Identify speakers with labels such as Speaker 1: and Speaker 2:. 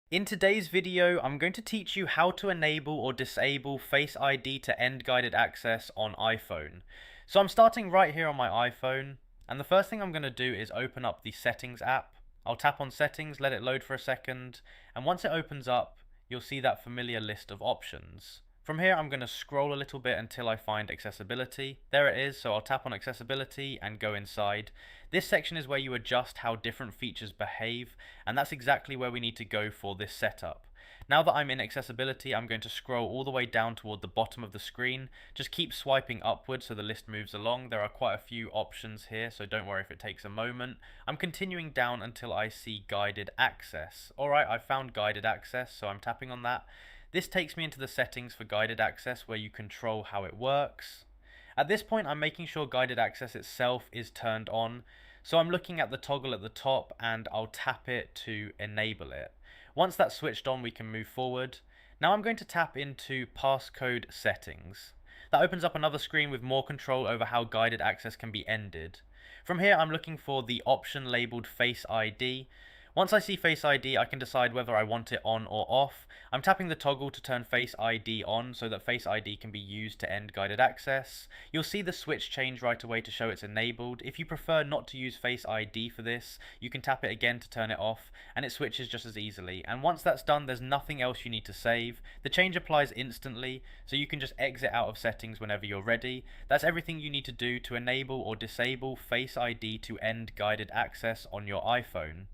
Speaker 1: In today's video, I'm going to teach you how to enable or disable Face ID to end guided access on iPhone. So I'm starting right here on my iPhone, and the first thing I'm going to do is open up the Settings app. I'll tap on Settings, let it load for a second, and once it opens up, you'll see that familiar list of options. From here, I'm going to scroll a little bit until I find accessibility. There it is, so I'll tap on accessibility and go inside. This section is where you adjust how different features behave, and that's exactly where we need to go for this setup. Now that I'm in accessibility, I'm going to scroll all the way down toward the bottom of the screen. Just keep swiping upward so the list moves along. There are quite a few options here, so don't worry if it takes a moment. I'm continuing down until I see guided access. Alright, I found guided access, so I'm tapping on that. This takes me into the settings for guided access where you control how it works. At this point, I'm making sure guided access itself is turned on. So I'm looking at the toggle at the top and I'll tap it to enable it. Once that's switched on, we can move forward. Now I'm going to tap into passcode settings. That opens up another screen with more control over how guided access can be ended. From here, I'm looking for the option labeled Face ID. Once I see Face ID, I can decide whether I want it on or off. I'm tapping the toggle to turn Face ID on so that Face ID can be used to end guided access. You'll see the switch change right away to show it's enabled. If you prefer not to use Face ID for this, you can tap it again to turn it off, and it switches just as easily. And once that's done, there's nothing else you need to save. The change applies instantly, so you can just exit out of settings whenever you're ready. That's everything you need to do to enable or disable Face ID to end guided access on your iPhone.